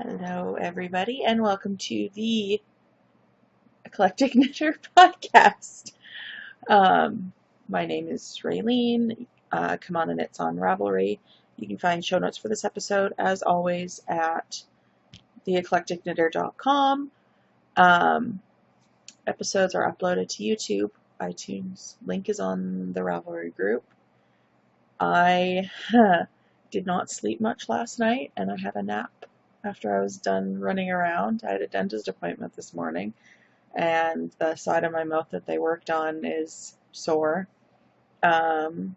Hello, everybody, and welcome to the Eclectic Knitter podcast. My name is Raylene. Come on and Knits on Ravelry. You can find show notes for this episode, as always, at theeclecticknitter.com. Episodes are uploaded to YouTube, iTunes. Link is on the Ravelry group. I did not sleep much last night, and I had a nap after I was done running around. I had a dentist appointment this morning, and the side of my mouth that they worked on is sore. So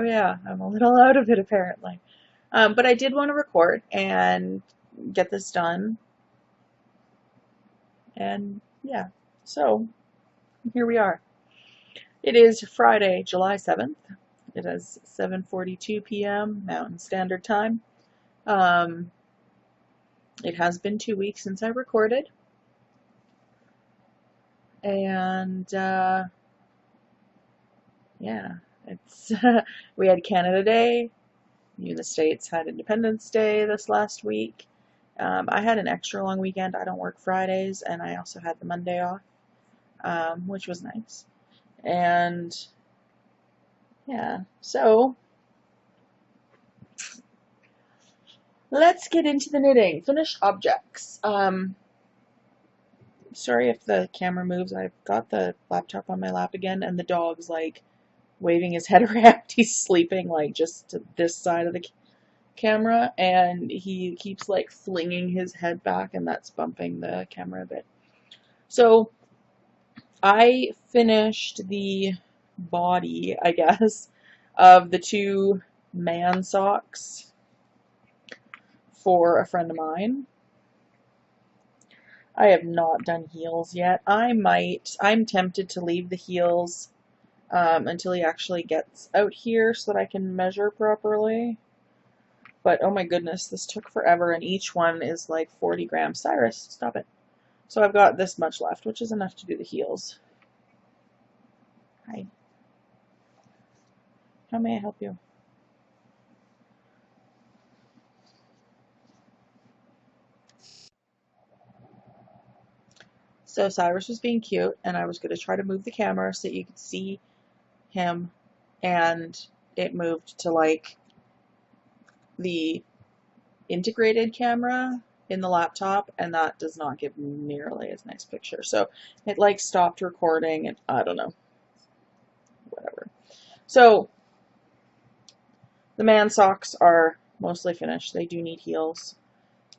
yeah, I'm a little out of it apparently. But I did want to record and get this done. And yeah, so here we are. It is Friday, July 7th. It is 7:42 p.m. Mountain Standard Time. It has been 2 weeks since I recorded. And yeah, it's we had Canada Day. You in the States had Independence Day this last week. I had an extra long weekend. I don't work Fridays, and I also had the Monday off, which was nice. And yeah, so let's get into the knitting. Finished objects. Sorry if the camera moves. I've got the laptop on my lap again, and the dog's like waving his head around. He's sleeping like just to this side of the camera, and he keeps like flinging his head back, and that's bumping the camera a bit. So I finished the body, I guess, of the two man socks for a friend of mine. I have not done heels yet. I'm tempted to leave the heels until he actually gets out here so that I can measure properly. But oh my goodness, this took forever, and each one is like 40 grams. Cyrus, stop it. So I've got this much left, which is enough to do the heels. Hi. How may I help you? So Cyrus was being cute, and I was going to try to move the camera so that you could see him, and it moved to like the integrated camera in the laptop, and that does not give nearly as nice picture. So it like stopped recording, and I don't know, whatever. So the man socks are mostly finished. They do need heels.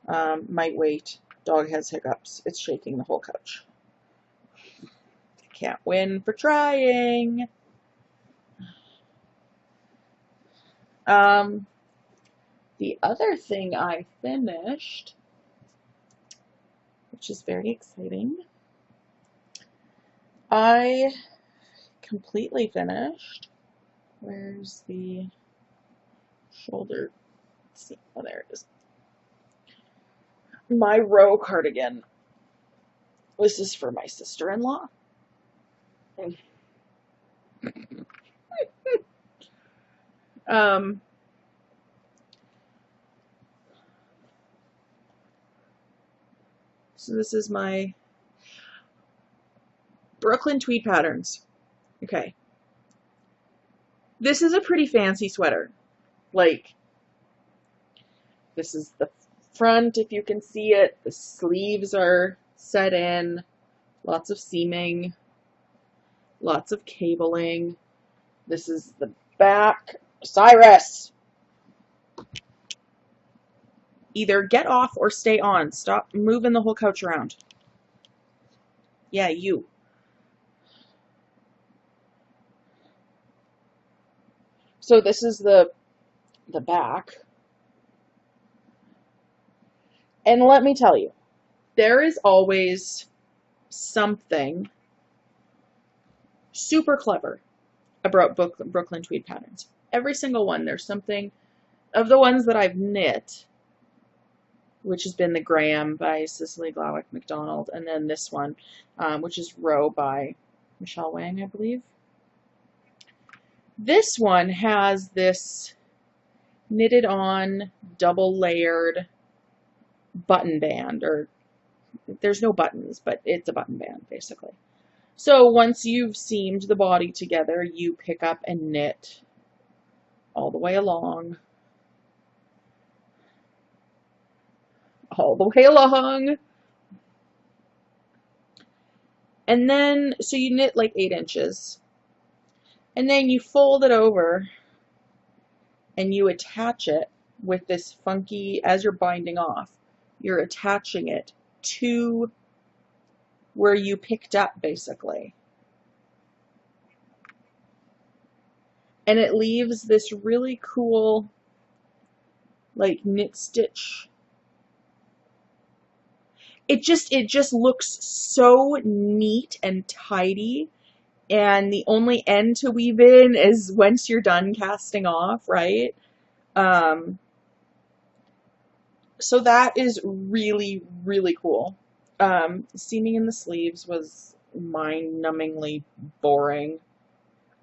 Might wait. Dog has hiccups. It's shaking the whole couch. Can't win for trying. The other thing I finished, which is very exciting, I completely finished. Where's the shoulder? Let's see. Oh, there it is. My row cardigan. This is for my sister-in-law. So this is my Brooklyn tweed patterns. Okay. This is a pretty fancy sweater. Like, this is the front, if you can see it. The sleeves are set in. Lots of seaming. Lots of cabling. This is the back. Cyrus! Either get off or stay on. Stop moving the whole couch around. Yeah, you. So this is the back. And let me tell you, there is always something super clever about Brooklyn tweed patterns. Every single one, there's something. Of the ones that I've knit, which has been the Graham by Cicely Glawick McDonald, and then this one, which is Row by Michelle Wang, I believe. This one has this knitted on double layered button band, or there's no buttons, but it's a button band basically. So once you've seamed the body together, you pick up and knit all the way along. All the way along. And then, so you knit like 8 inches. And then you fold it over and you attach it with this funky, as you're binding off, you're attaching it to where you picked up basically. And it leaves this really cool like knit stitch. It just looks so neat and tidy, and the only end to weave in is once you're done casting off, right? So that is really, really cool. Seaming in the sleeves was mind-numbingly boring.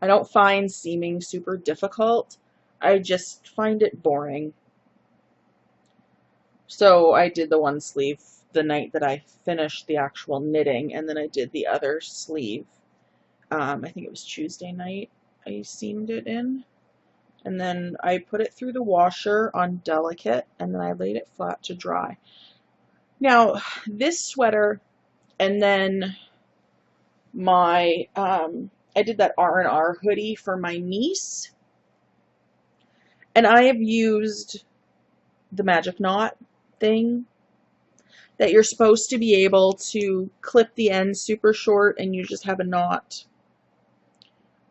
I don't find seaming super difficult. I just find it boring. So I did the one sleeve the night that I finished the actual knitting, and then I did the other sleeve. I think it was Tuesday night I seamed it in. And then I put it through the washer on delicate, and then I laid it flat to dry. Now, this sweater, and then my, I did that R&R hoodie for my niece, and I have used the magic knot thing that you're supposed to be able to clip the end super short and you just have a knot.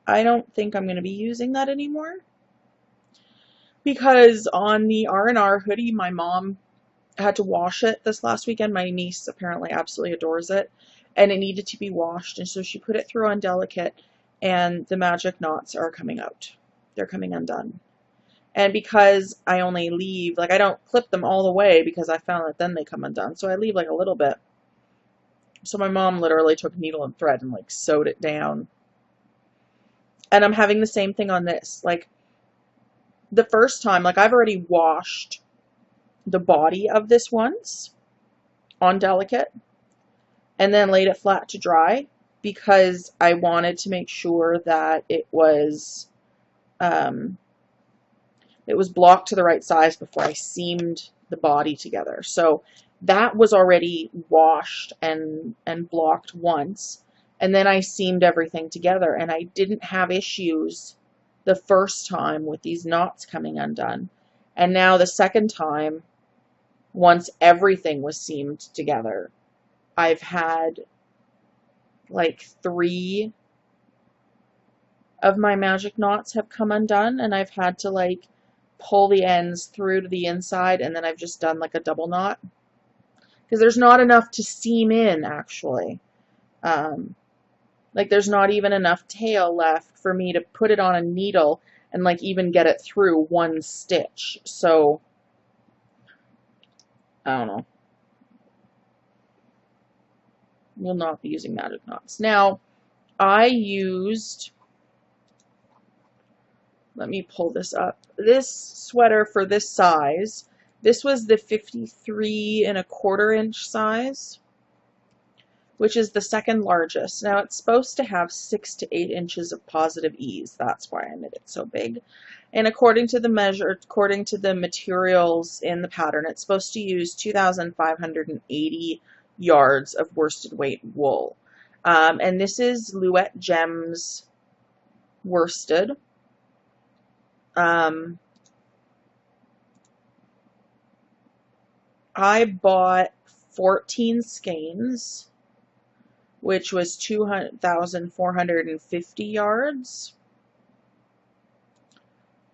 I don't think I'm going to be using that anymore, because on the R&R hoodie, my mom had to wash it this last weekend. My niece apparently absolutely adores it, and it needed to be washed, and so she put it through on delicate, and the magic knots are coming out. They're coming undone. And because I only leave, like I don't clip them all the way because I found that then they come undone, so I leave like a little bit. So my mom literally took needle and thread and like sewed it down. And I'm having the same thing on this. Like the first time, like I've already washed the body of this once on delicate and then laid it flat to dry because I wanted to make sure that it was blocked to the right size before I seamed the body together. So that was already washed and blocked once, and then I seamed everything together, and I didn't have issues the first time with these knots coming undone. And now the second time, once everything was seamed together, I've had like 3 of my magic knots have come undone, and I've had to like pull the ends through to the inside, and then I've just done like a double knot because there's not enough to seam in actually. Like there's not even enough tail left for me to put it on a needle and like even get it through one stitch. So I don't know. Will not be using magic knots. Now I used, let me pull this up. This sweater for this size, this was the 53¼ inch size, which is the second largest. Now it's supposed to have 6 to 8 inches of positive ease. That's why I knit it so big. And according to the measure, according to the materials in the pattern, it's supposed to use 2,580 yards of worsted weight wool. And this is Louette Gems worsted. I bought 14 skeins, which was 2,450 yards,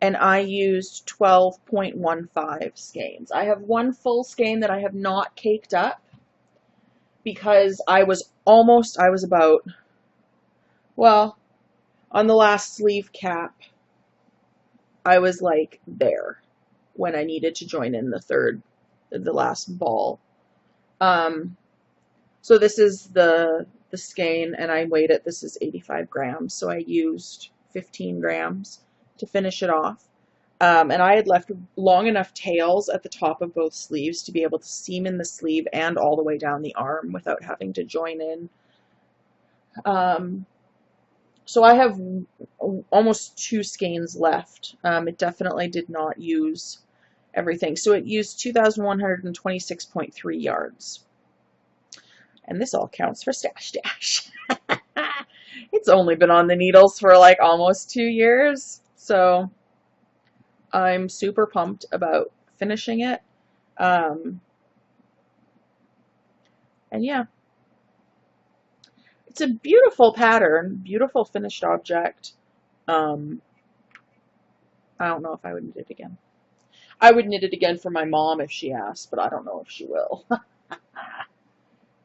and I used 12.15 skeins. I have one full skein that I have not caked up because I was about, well, on the last sleeve cap, I was like there when I needed to join in the last ball. So this is the skein, and I weighed it. This is 85 grams, so I used 15 grams to finish it off. And I had left long enough tails at the top of both sleeves to be able to seam in the sleeve and all the way down the arm without having to join in. So I have almost 2 skeins left. It definitely did not use everything. So it used 2,126.3 yards. And this all counts for Stash Dash. It's only been on the needles for like almost 2 years. So I'm super pumped about finishing it. And yeah, it's a beautiful pattern, beautiful finished object. I don't know if I would knit it again. I would knit it again for my mom if she asked, but I don't know if she will.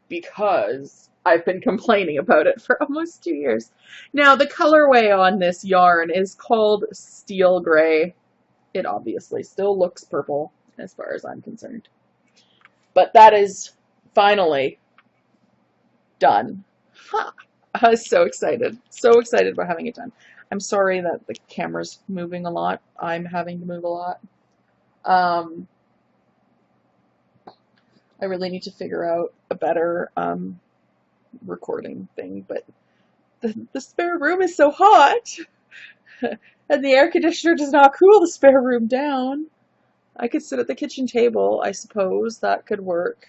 Because I've been complaining about it for almost 2 years. Now, the colorway on this yarn is called Steel Gray. It obviously still looks purple as far as I'm concerned. But that is finally done. Huh. I was so excited. So excited about having it done. I'm sorry that the camera's moving a lot. I'm having to move a lot. I really need to figure out a better recording thing, but the spare room is so hot, and the air conditioner does not cool the spare room down. I could sit at the kitchen table, I suppose. That could work.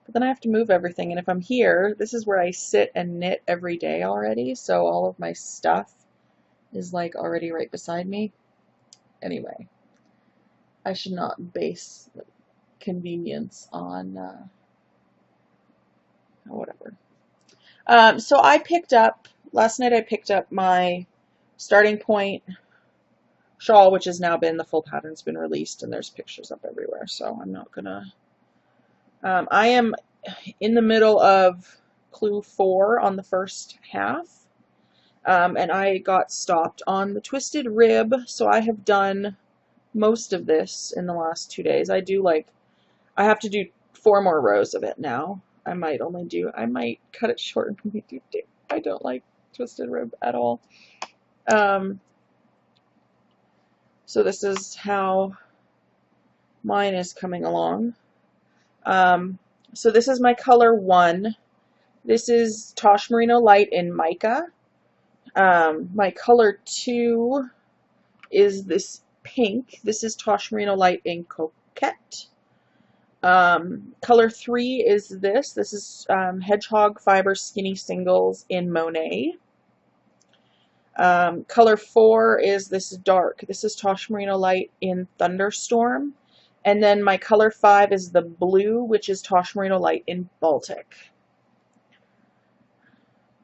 But then I have to move everything, and if I'm here, this is where I sit and knit every day already, so all of my stuff is like already right beside me. Anyway, I should not base convenience on whatever. So last night I picked up my Starting Point shawl, which has now been, the full pattern's been released, and there's pictures up everywhere, so I'm not gonna, I am in the middle of clue 4 on the first half, and I got stopped on the twisted rib, so I have done most of this in the last 2 days. I have to do 4 more rows of it now. I might cut it short and maybe do 2. I don't like twisted rib at all. So this is how mine is coming along. So this is my color 1. This is Tosh Merino Light in Mica. My color 2 is this pink. This is Tosh Merino Light in Coquette. Color 3 is this. This is Hedgehog Fiber Skinny Singles in Monet. Color 4 is this dark. This is Tosh Merino Light in Thunderstorm. And then my color 5 is the blue, which is Tosh Merino Light in Baltic.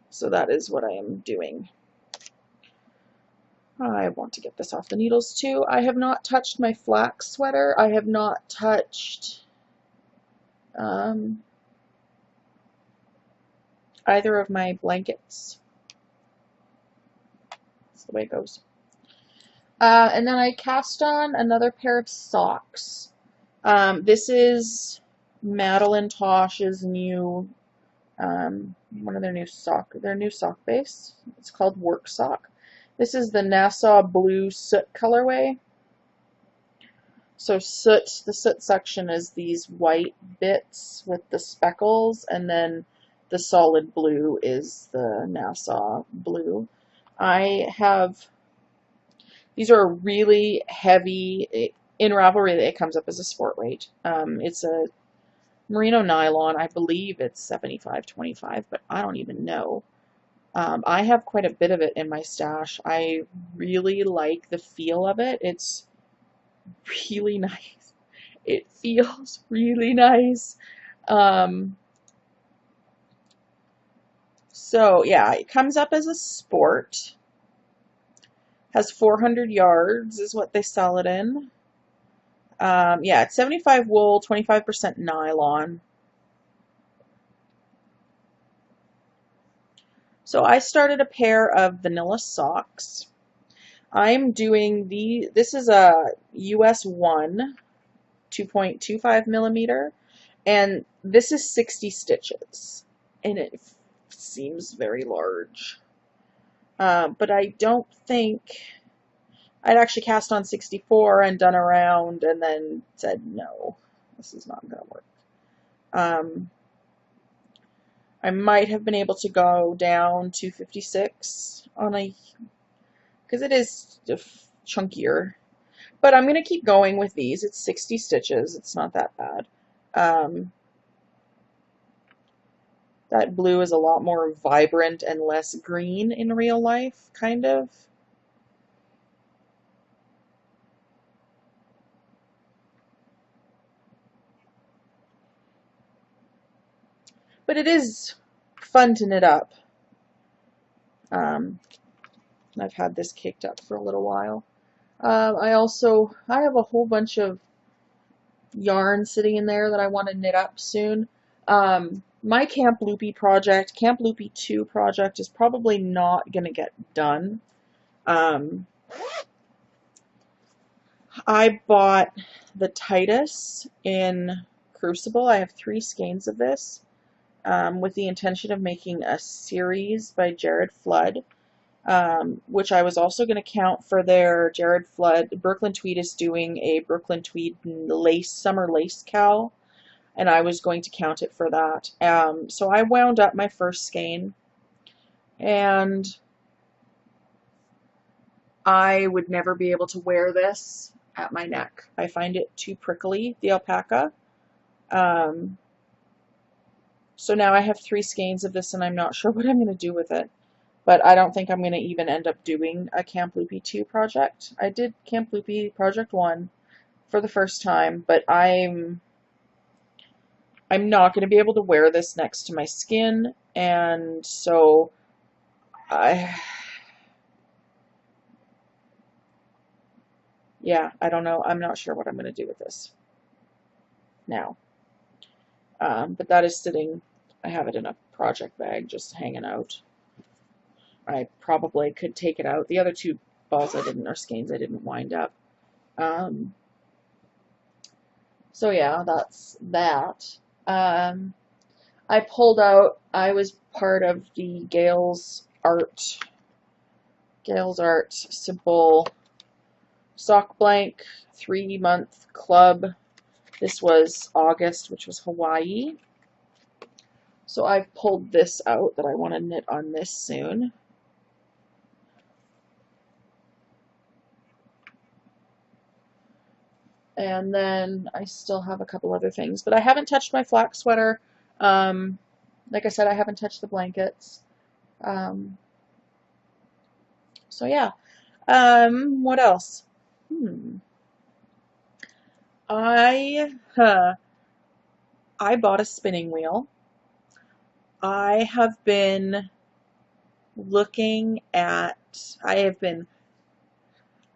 So that is what I am doing. I want to get this off the needles too. I have not touched my flax sweater. I have not touched either of my blankets. That's the way it goes. And then I cast on another pair of socks. This is Madeline Tosh's new, one of their new sock base. It's called Work Sock. This is the Nassau Blue Soot colorway. So the soot section is these white bits with the speckles, and then the solid blue is the Nassau Blue. These are really heavy. In Ravelry, it comes up as a sport weight. It's a merino nylon. I believe it's 75/25, but I don't even know. I have quite a bit of it in my stash. I really like the feel of it. It's really nice. It feels really nice. So yeah, it comes up as a sport. Has 400 yards is what they sell it in. Yeah, it's 75 wool, 25% nylon. So I started a pair of vanilla socks. I'm doing this is a US 1, 2.25 millimeter, and this is 60 stitches, and it seems very large. But I don't think I'd actually cast on 64 and done a round and then said, no, this is not going to work. I might have been able to go down to 56 on a, because it is chunkier. But I'm going to keep going with these. It's 60 stitches. It's not that bad. That blue is a lot more vibrant and less green in real life, kind of. But it is fun to knit up. I've had this caked up for a little while. I have a whole bunch of yarn sitting in there that I want to knit up soon. My Camp Loopy project, Camp Loopy 2 project, is probably not going to get done. I bought the Titus in Crucible. I have 3 skeins of this with the intention of making a series by Jared Flood, which I was also going to count for their Jared Flood. Brooklyn Tweed is doing a Brooklyn Tweed summer lace cowl, and I was going to count it for that. So I wound up my first skein, and I would never be able to wear this at my neck. I find it too prickly, the alpaca. So now I have 3 skeins of this, and I'm not sure what I'm going to do with it. But I don't think I'm going to even end up doing a Camp Loopy 2 project. I did Camp Loopy Project 1 for the first time, but I'm not going to be able to wear this next to my skin, and so yeah, I don't know. I'm not sure what I'm going to do with this now. But that is sitting, I have it in a project bag just hanging out. I probably could take it out. The other 2 balls or skeins I didn't wind up. So yeah, that's that. I pulled out, I was part of the Gail's Art Simple Sock Blank 3-month club. This was August, which was Hawaii. So I've pulled this out that I want to knit on this soon. And then I still have a couple other things, but I haven't touched my flax sweater. Like I said, I haven't touched the blankets. So yeah. What else? I bought a spinning wheel. I have been looking at, I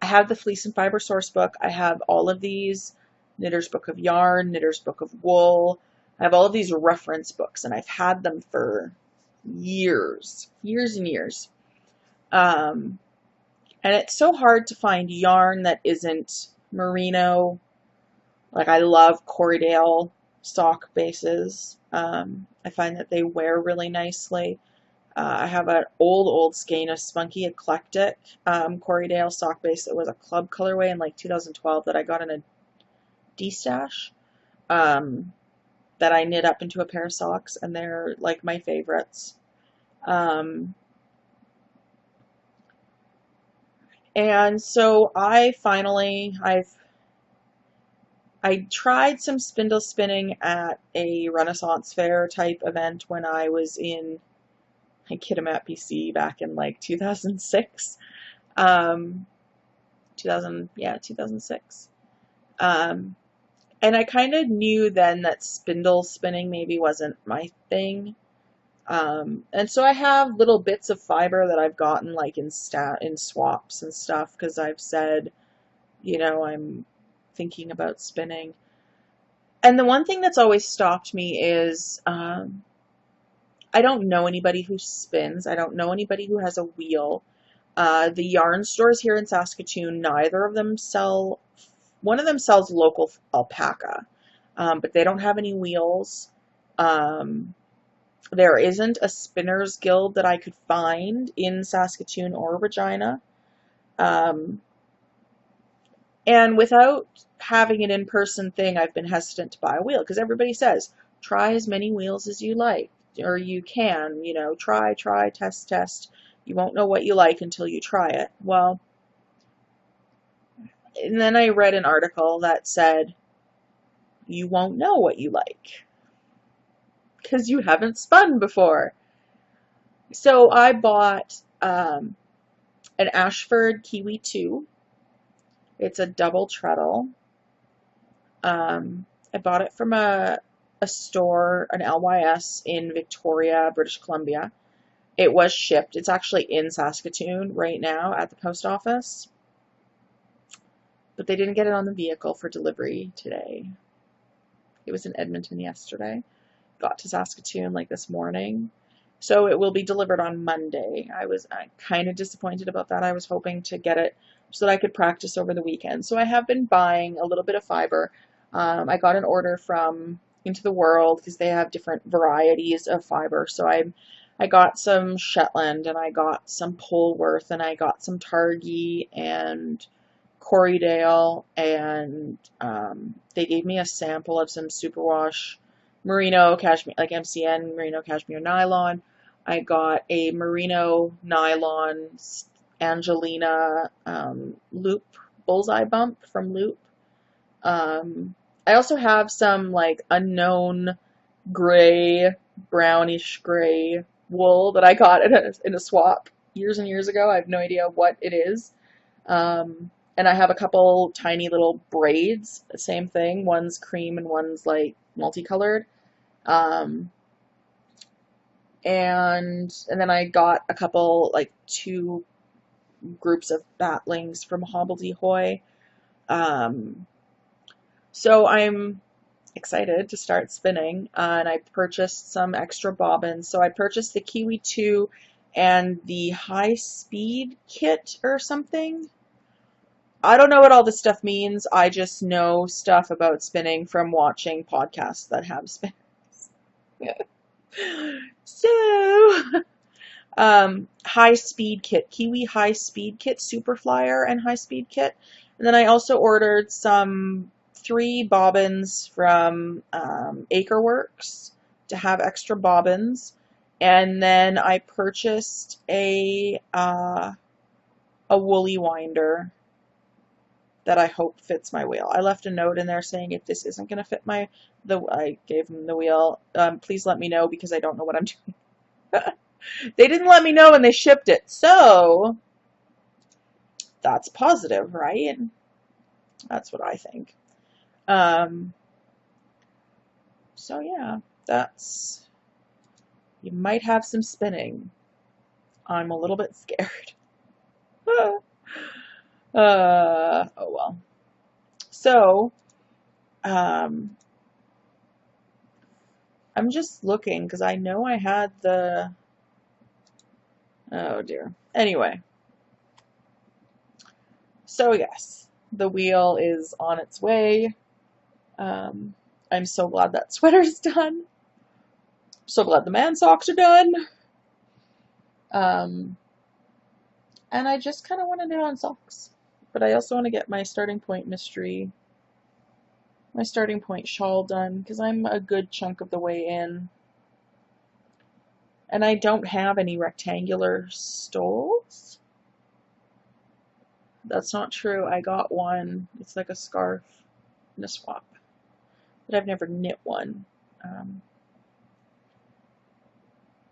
have the Fleece and Fiber source book. I have all of these, Knitter's Book of Yarn, Knitter's Book of Wool. I have all of these reference books, and I've had them for years and years. And it's so hard to find yarn that isn't merino. Like, I love Corriedale sock bases. I find that they wear really nicely. I have an old skein of Spunky Eclectic Corriedale sock base that was a club colorway in like 2012 that I got in a D-stash that I knit up into a pair of socks, and they're like my favorites. And so I tried some spindle spinning at a Renaissance Fair type event when I was in Kitimat, BC back in like 2006. 2006. And I kind of knew then that spindle spinning maybe wasn't my thing. And so I have little bits of fiber that I've gotten like in swaps and stuff, because I've said, I'm thinking about spinning. And the one thing that's always stopped me is I don't know anybody who spins. I don't know anybody who has a wheel. The yarn stores here in Saskatoon, neither of them sell. One of them sells local alpaca, but they don't have any wheels. There isn't a spinners guild that I could find in Saskatoon or Regina. And without having an in-person thing, I've been hesitant to buy a wheel because everybody says, try as many wheels as you like, or you can, try, test, test. You won't know what you like until you try it. Well, and then I read an article that said, you won't know what you like because you haven't spun before. So I bought an Ashford Kiwi 2. It's a double treadle. I bought it from a store, an LYS in Victoria, British Columbia. It was shipped. It's actually in Saskatoon right now at the post office. But they didn't get it on the vehicle for delivery today. It was in Edmonton yesterday. Got to Saskatoon like this morning. So it will be delivered on Monday. I was kind of disappointed about that. I was hoping to get it so that I could practice over the weekend. So I have been buying a little bit of fiber. I got an order from Into the World because they have different varieties of fiber. So I got some Shetland, and I got some Polworth, and I got some Targhee and Corriedale, and they gave me a sample of some superwash merino cashmere, like MCN merino cashmere nylon. I got a merino nylon Angelina loop bullseye bump from Loop. I also have some like unknown gray, brownish gray wool that I got in a swap years and years ago. I have no idea what it is. And I have a couple tiny little braids, the same thing. One's cream and one's like multicolored. And then I got a couple, like 2 groups of batlings from Hobbledehoy. So I'm excited to start spinning, and I purchased some extra bobbins. So I purchased the Kiwi 2 and the high speed kit or something. I don't know what all this stuff means. I just know stuff about spinning from watching podcasts that have spinners. So, high speed kit, Kiwi high speed kit, super flyer and high speed kit. And then I also ordered some 3 bobbins from Acreworks to have extra bobbins. And then I purchased a woolly winder that I hope fits my wheel. I left a note in there saying if this isn't going to fit I gave them the wheel, please let me know because I don't know what I'm doing. They didn't let me know when they shipped it, so that's positive, right? That's what I think. So yeah, you might have some spinning. I'm a little bit scared. Oh well. So, I'm just looking because I know I had oh dear. Anyway, so yes, the wheel is on its way. I'm so glad that sweater's done. So glad the man socks are done. And I just kind of want to knit on socks. But I also want to get my starting point my starting point shawl done because I'm a good chunk of the way in. And I don't have any rectangular stoles. That's not true. I got one. It's like a scarf in a swap. But I've never knit one.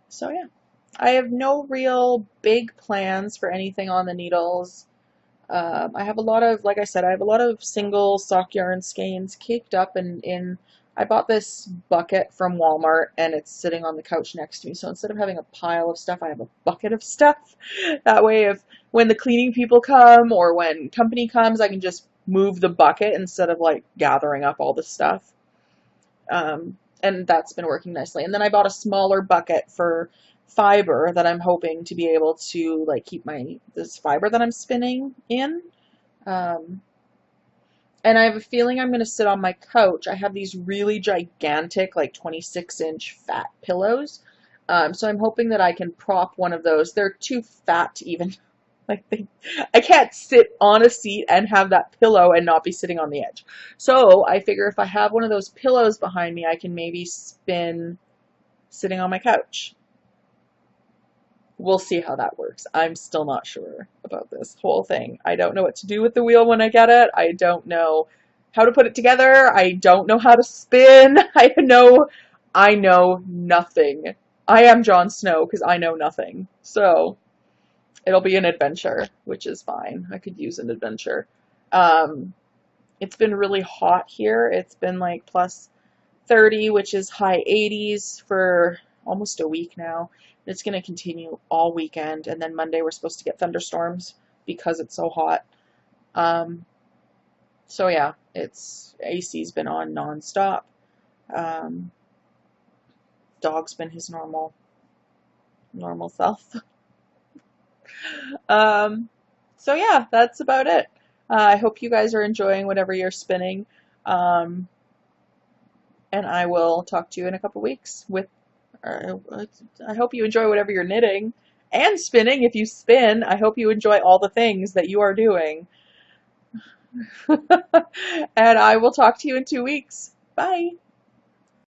So yeah. I have no real big plans for anything on the needles. I have a lot of, like I said, I have a lot of single sock yarn skeins caked up I bought this bucket from Walmart and it's sitting on the couch next to me. So instead of having a pile of stuff, I have a bucket of stuff. That way when the cleaning people come or when company comes, I can just move the bucket instead of like gathering up all the stuff. And that's been working nicely. And then I bought a smaller bucket for fiber that I'm hoping to be able to like keep this fiber that I'm spinning in. And I have a feeling I'm going to sit on my couch. I have these really gigantic, like 26-inch fat pillows. So I'm hoping that I can prop one of those. They're too fat to even Like I can't sit on a seat and have that pillow and not be sitting on the edge. So I figure if I have one of those pillows behind me, I can maybe spin sitting on my couch. We'll see how that works. I'm still not sure about this whole thing. I don't know what to do with the wheel when I get it. I don't know how to put it together. I don't know how to spin. I know nothing. I am Jon Snow because I know nothing. So it'll be an adventure, which is fine. I could use an adventure. Um, it's been really hot here. It's been like plus 30, which is high 80s for almost a week now. It's going to continue all weekend, and then Monday we're supposed to get thunderstorms because it's so hot. Um, so yeah, AC's been on nonstop. Um, Dog's been his normal self. Um, so yeah, that's about it. I hope you guys are enjoying whatever you're spinning. Um, and I will talk to you in a couple weeks with, I hope you enjoy whatever you're knitting and spinning. If you spin, I hope you enjoy all the things that you are doing. And I will talk to you in 2 weeks. Bye.